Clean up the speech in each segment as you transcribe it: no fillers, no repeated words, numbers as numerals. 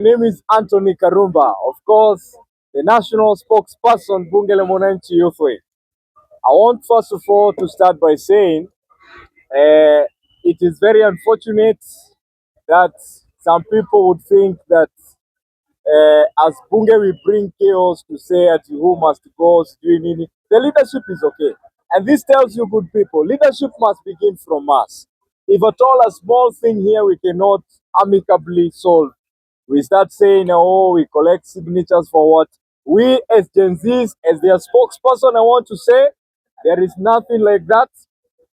My name is Anthony Karumba, of course, the national spokesperson Bunge la Mwananchi Youth Wing. I want first of all to start by saying it is very unfortunate that some people would think that as Bunge we bring chaos to say at who must go, doing nini. The leadership is okay. And this tells you, good people, leadership must begin from us. If at all a small thing here we cannot amicably solve, we start saying, oh, we collect signatures for what? We as Gen Zs, as their spokesperson, I want to say, there is nothing like that.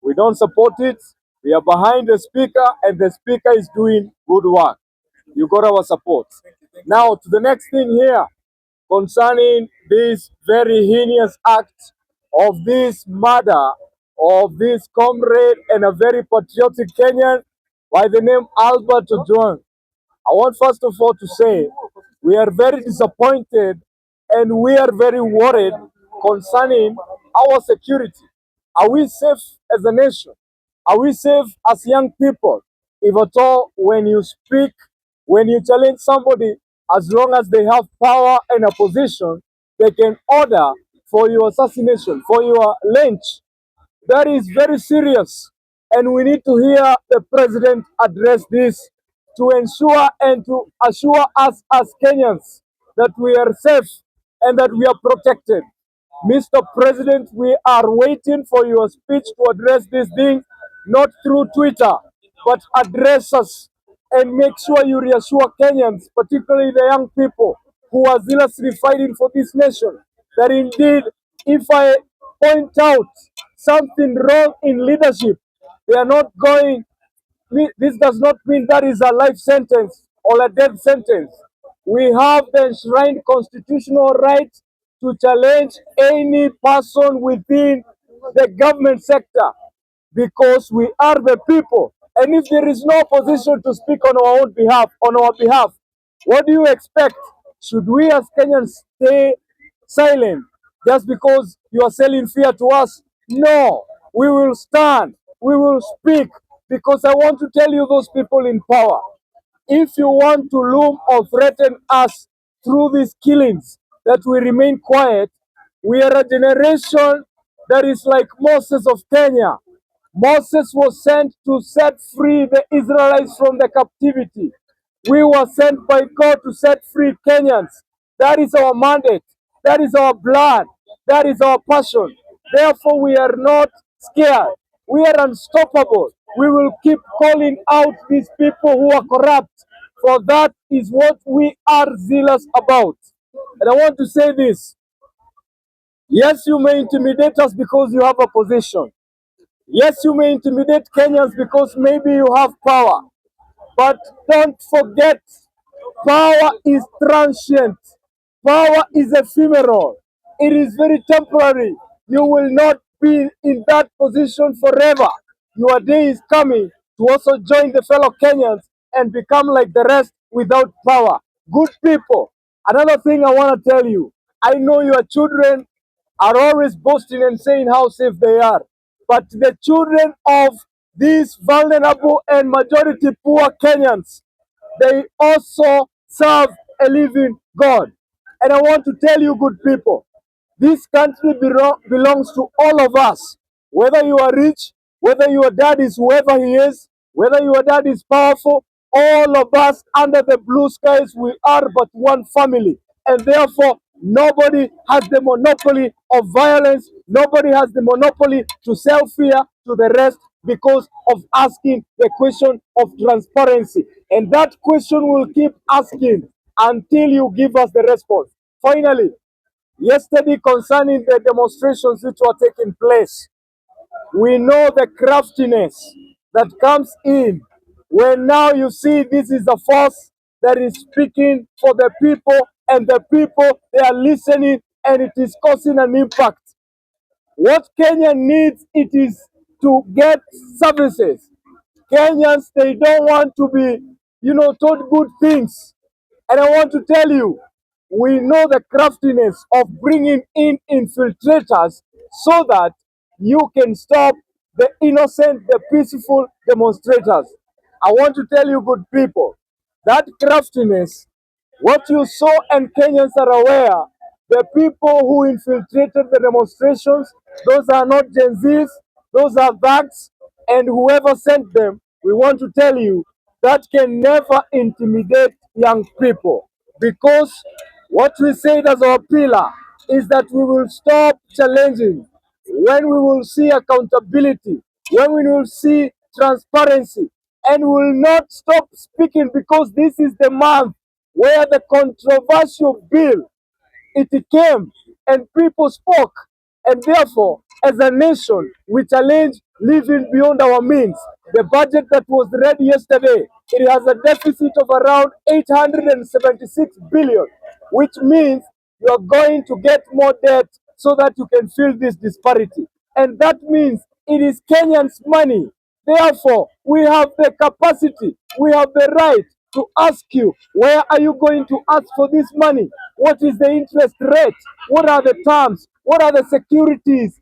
We don't support it. We are behind the speaker, and the speaker is doing good work. You got our support. Now, to the next thing here, concerning this very heinous act of this murder of this comrade and a very patriotic Kenyan by the name Albert Ojwang. I want first of all to say we are very disappointed and we are very worried concerning our security. Are we safe as a nation? Are we safe as young people? If at all, when you speak, when you challenge somebody, as long as they have power and a position, they can order for your assassination, for your lynch. That is very serious. And we need to hear the president address this to ensure and to assure us as Kenyans that we are safe and that we are protected. Mr. President, we are waiting for your speech to address this thing, not through Twitter, but address us and make sure you reassure Kenyans, particularly the young people who are zealously fighting for this nation, that indeed, if I point out something wrong in leadership, they are not going. This does not mean that is a life sentence or a death sentence. We have the enshrined constitutional right to challenge any person within the government sector because we are the people. And if there is no opposition to speak on our own behalf, what do you expect? Should we as Kenyans stay silent just because you are selling fear to us? No, we will stand, we will speak, because I want to tell you, those people in power, if you want to loom or threaten us through these killings, that we remain quiet. We are a generation that is like Moses of Kenya. Moses was sent to set free the Israelites from the captivity. We were sent by God to set free Kenyans. That is our mandate. That is our blood. That is our passion. Therefore, we are not scared. We are unstoppable. We will keep calling out these people who are corrupt, for that is what we are zealous about. And I want to say this. Yes, you may intimidate us because you have a position. Yes, you may intimidate Kenyans because maybe you have power. But don't forget, power is transient. Power is ephemeral. It is very temporary. You will not be in that position forever. Your day is coming to also join the fellow Kenyans and become like the rest without power. Good people. Another thing I want to tell you, I know your children are always boasting and saying how safe they are. But the children of these vulnerable and majority poor Kenyans, they also serve a living God. And I want to tell you, good people, this country belongs to all of us. Whether you are rich, whether your dad is whoever he is, whether your dad is powerful, all of us under the blue skies, we are but one family. And therefore, nobody has the monopoly of violence. Nobody has the monopoly to sell fear to the rest because of asking the question of transparency. And that question will keep asking until you give us the response. Finally, yesterday concerning the demonstrations which were taking place, we know the craftiness that comes in when now you see this is a force that is speaking for the people, and the people, they are listening, and it is causing an impact. What Kenya needs, it is to get services. Kenyans, they don't want to be, told good things. And I want to tell you, we know the craftiness of bringing in infiltrators so that you can stop the innocent, the peaceful demonstrators. I want to tell you, good people, that craftiness What you saw, and Kenyans are aware, the people who infiltrated the demonstrations, those are not Gen Zs, those are thugs, and whoever sent them, we want to tell you that can never intimidate young people, because what we said as our pillar is that we will stop challenging when we will see accountability, when we will see transparency, and we will not stop speaking, because this is the month where the controversial bill it came and people spoke. And therefore, as a nation, we challenge living beyond our means. The budget that was read yesterday, it has a deficit of around 876 billion, which means you are going to get more debt so that you can fill this disparity. And that means it is Kenyans' money. Therefore, we have the capacity, we have the right to ask you, where are you going to ask for this money? What is the interest rate? What are the terms? What are the securities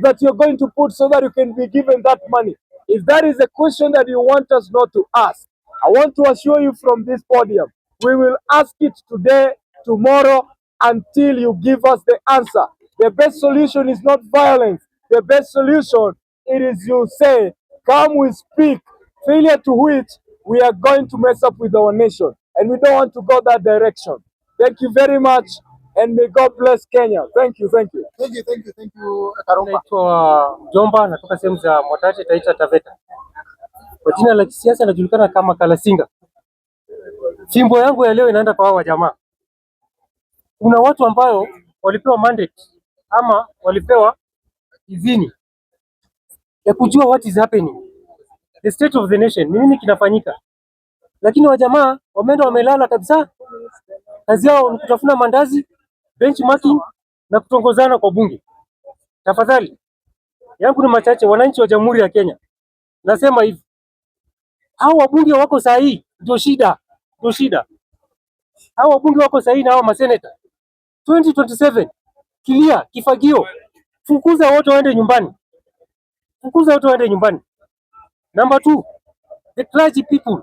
that you're going to put so that you can be given that money? If that is a question that you want us not to ask, I want to assure you from this podium, we will ask it today, tomorrow, until you give us the answer. The best solution is not violence. The best solution, it is you say, come we speak, failure to which we are going to mess up with our nation. And we don't want to go that direction. Thank you very much, and may God bless Kenya. Thank you, thank you. Thank you, Karumba. Naitwa Jomba, natoka sehemu za Mwatate, Taita, Taveta. Kwa jina la kisiasa najulikana kama Kalasinga. Fimbo yangu ya leo inaenda kwa hawa jamaa. Kuna watu ambao walipewa mandate ama walipewa idhini ya kujua what is happening, the state of the nation, nini kinafanyika, lakini wajamaa wameenda wamelala kabisa. Kazi yao ni kutafuna mandazi, benchmarking na kutongozana kwa bunge. Tafadhali yangu ni machache, wananchi wa Jamhuri ya Kenya, nasema hivi, hao wabunge wako sahihi, ndio shida, ndio shida. Hao wabunge wako sahihi na hao maseneta. 2027 kilia kifagio, fukuza wote waende nyumbani, fukuza wote waende nyumbani. Number 2, the clergy people,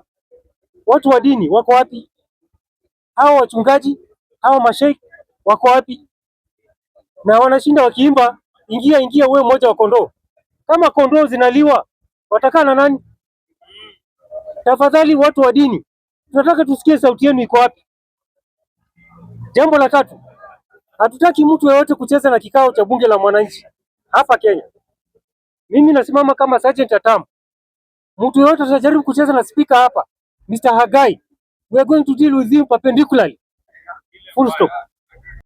watu wa dini wako wapi? Hao wachungaji, hao masheikh wako wapi? Na wanashinda wakiimba ingia ingia wewe mmoja wa kondoo. Kama kondoo zinaliwa watakaa na nani? Tafadhali watu wa dini, tunataka tusikie sauti yenu iko wapi. Jambo la 3, hatutaki mtu yeyote kucheza na kikao cha bunge la mwananchi hapa Kenya. Mimi nasimama kama Sergeant Atam. Mtu yeyote atajaribu kucheza na speaker hapa, Mr. Hagai, we are going to deal with him perpendicularly. Full stop.